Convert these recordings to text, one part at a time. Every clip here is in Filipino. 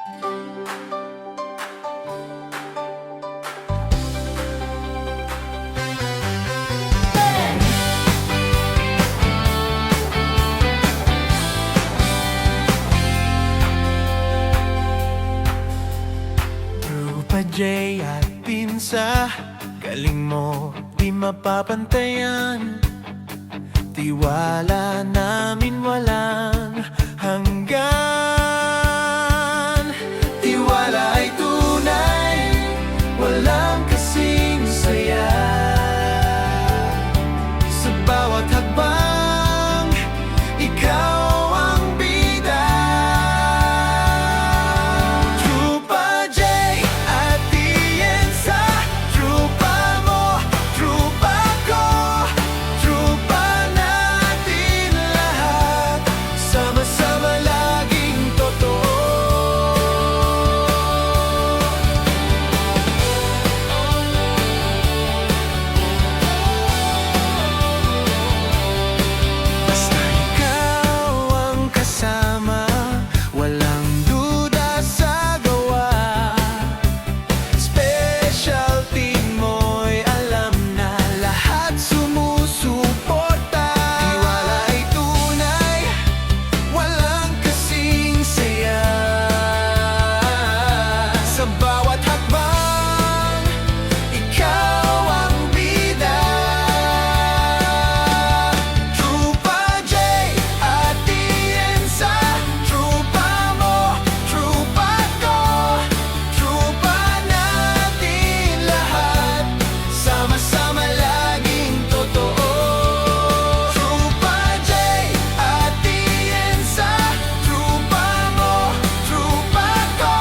Trupa J at Pinsa, galing mo di mapapantayan. Tiwala namin walang hanggan. Tiwala ay tunay, walang kasing saya. Sa bawat hakbang, ikaw ang bida. Trupa J at Tienza, trupa mo, trupa ko, trupa natin lahat, sama-sama laging totoo. Basta ikaw ang kasama, walang duda sa gawa. Specialty mo'y alam na lahat sumusuporta. Tiwala ay tunay, walang kasing saya. Sa bawat hakbang, ikaw ang bida. Trupa J at Tienza, trupa mo, trupa ko, trupa natin lahat, sama-sama laging totoo. Trupa J at Tienza, trupa mo, trupa ko,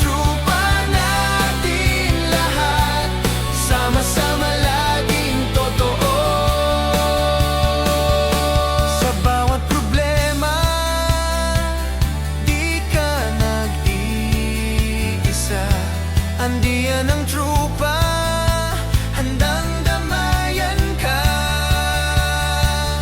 trupa natin lahat, sama-sama laging totoo. Sa bawat problema, di ka nag-iisa. Andiyan ang trupa, handang damayan ka.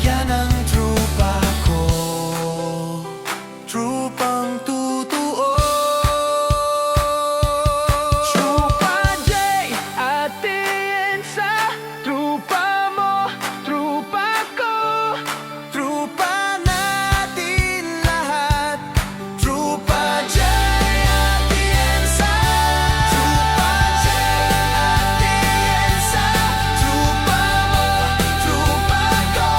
Yan ang trupa ko, trupang totoo. Trupa J at Tienza, trupa mo, trupa ko, trupa natin lahat. Trupa J at Tienza, trupa J at Tienza, trupa mo, trupa ko,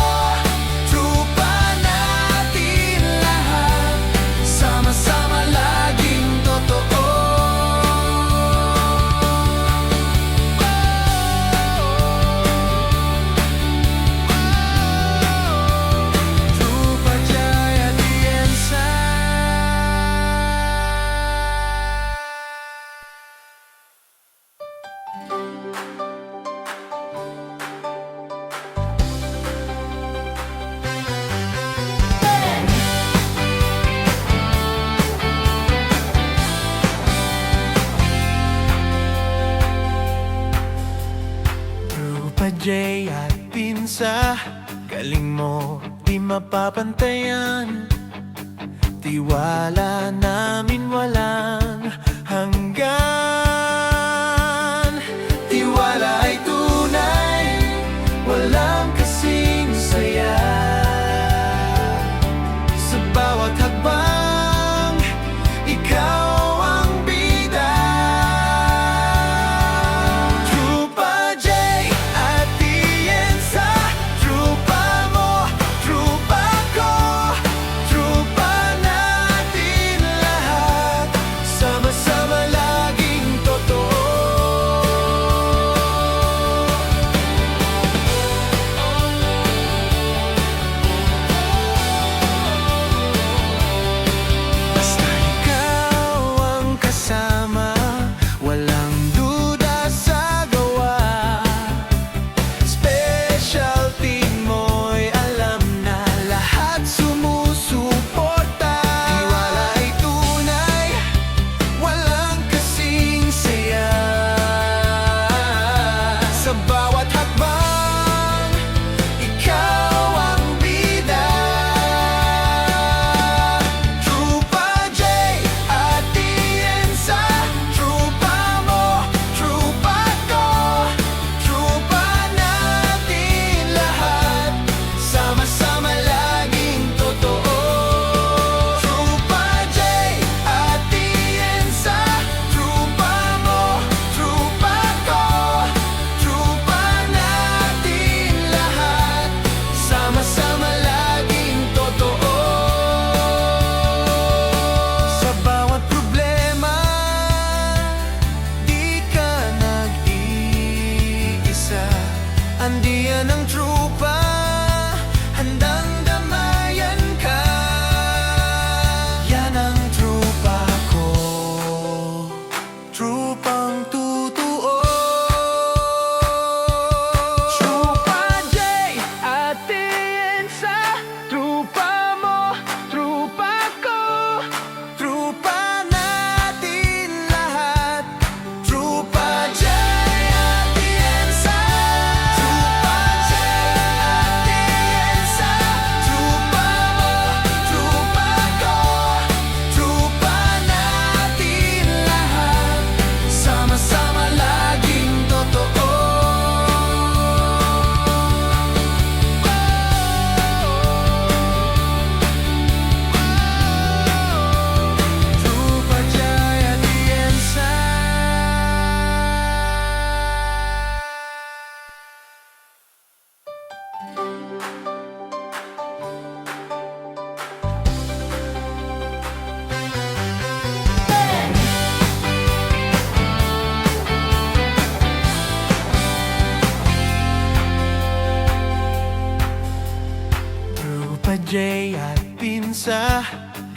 trupa natin lahat, sama-sama laging totoo. Trupa J at Tienza. Trupa J at Pinsa, galing mo di mapapantayan. Tiwala namin walang hanggan. Tiwala ay tunay, walang kasing saya. Sa bawat hakbang, ikaw ang bida. Trupa J at Tienza, trupa mo, trupa ko, trupa natin lahat,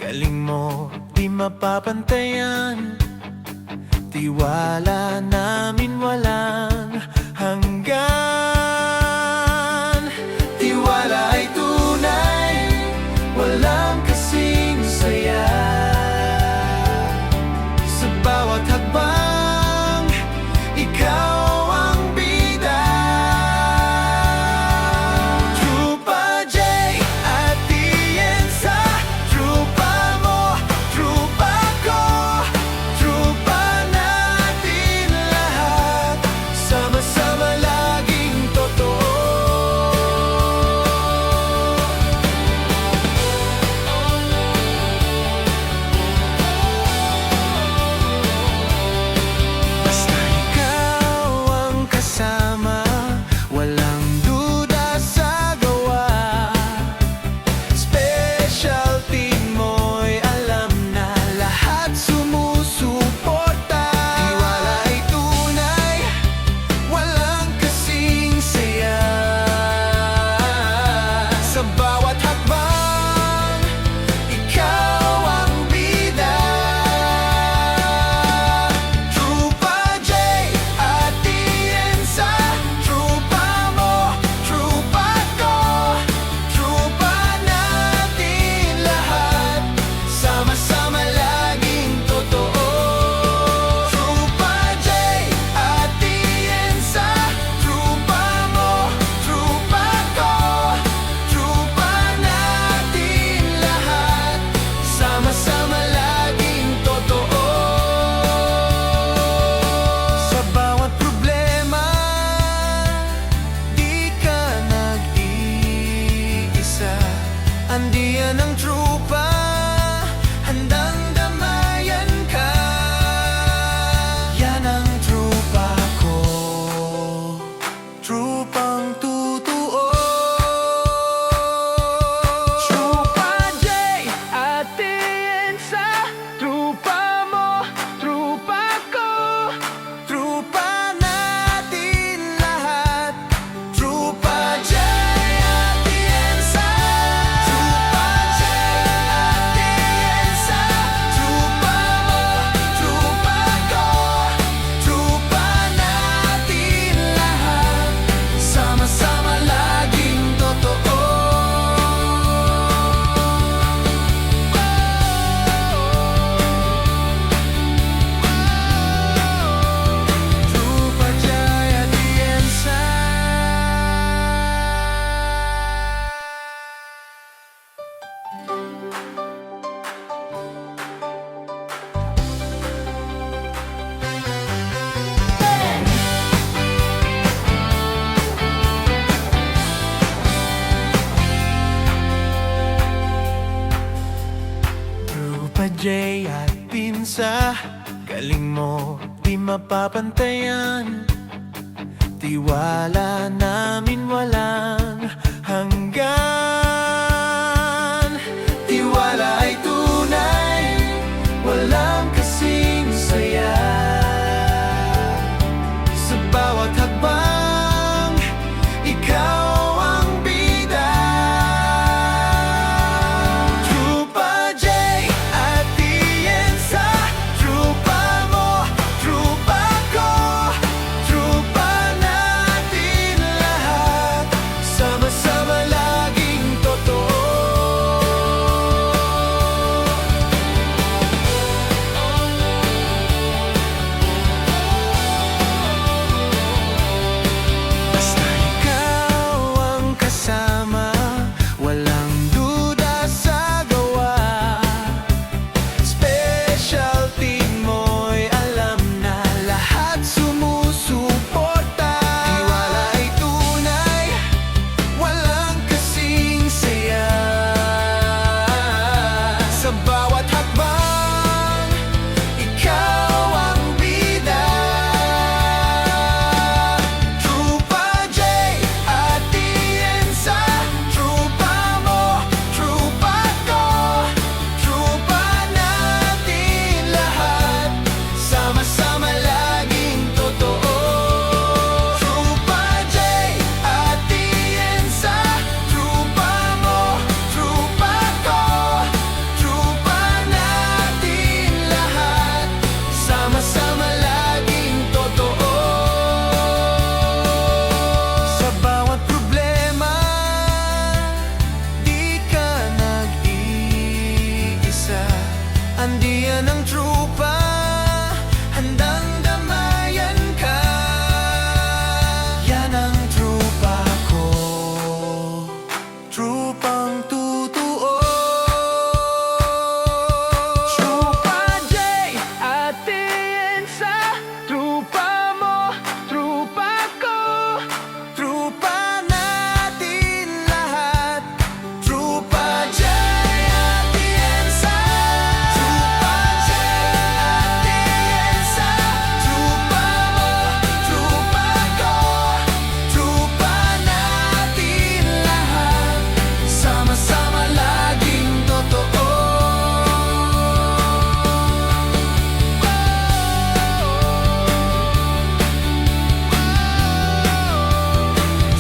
galing mo di mapapantayan. Tiwala namin walang hanggan. Tiwala ay tunay, walang kasing saya. Sa bawat hakbang, ikaw ang bida. Trupa J at Tienza, trupa mo, trupa ko, trupa natin lahat, sama-sama laging totoo. Basta ikaw ang kasama, walang duda sa gawa. Specialty mo'y alam na lahat sumusuporta. Tiwala ay tunay, walang kasing saya. Sa bawat hakbang, ikaw ang bida. Trupa J at Tienza, trupa mo, trupa ko, trupa natin lahat, sama-sama laging totoo. Trupa J at Tienza, trupa mo, trupa ko, trupa natin lahat, sama-sama laging totoo. Sa bawat problema, di ka nag-iisa. Andiyan ang trupa, handang damayan ka. Yan ang trupa ko, trupang totoo. Trupa J at Tienza, trupa mo, trupa ko, trupa natin lahat. Trupa J at Tienza, trupa J at Tienza, trupa mo, trupa ko, trupa natin lahat, sama-sama laging totoo. Trupa J at Tienza. Trupa J at Pinsa, galing mo di mapapantayan. Tiwala namin walang hanggan. Tiwala ay tunay, walang kasing saya. Sa bawat hakbang, ikaw ang bida. Trupa J at Tienza, trupa mo, trupa ko, trupa natin lahat, Andiyan ang trupa, handang damayan ka. Yan ang trupa ko, trupang totoo. Trupa J at Tiensa, trupa mo, trupa ko, trupa natin lahat. Trupa J at Tiensa, trupa J at Tiensa, trupa mo, trupa ko, trupa natin lahat. Sama-sama laging totoo.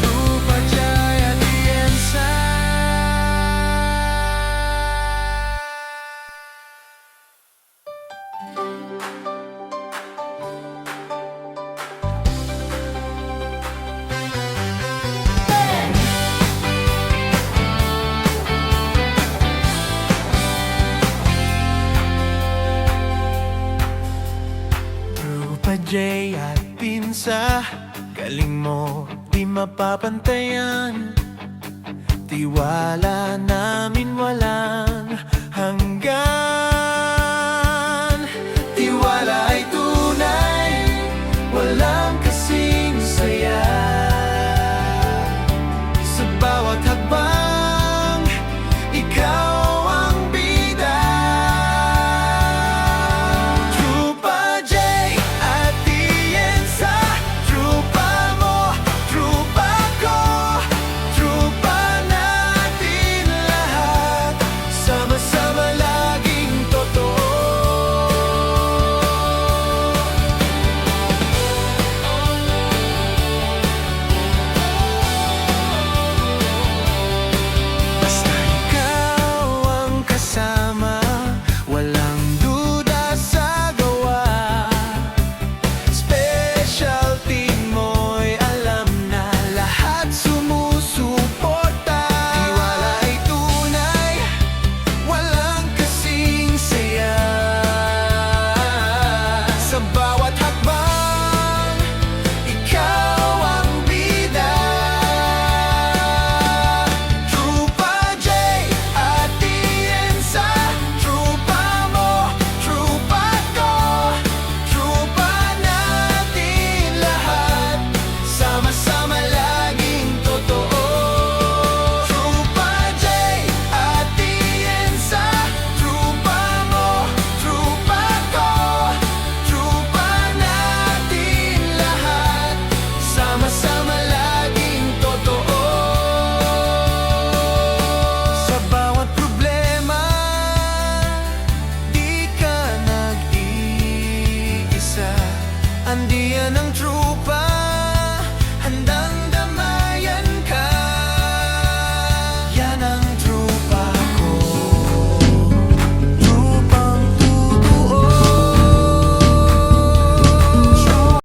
Trupa J at Tiensa. Trupa J at Pinsa, galing mo di mapapantayan. Tiwala namin walang hanggan.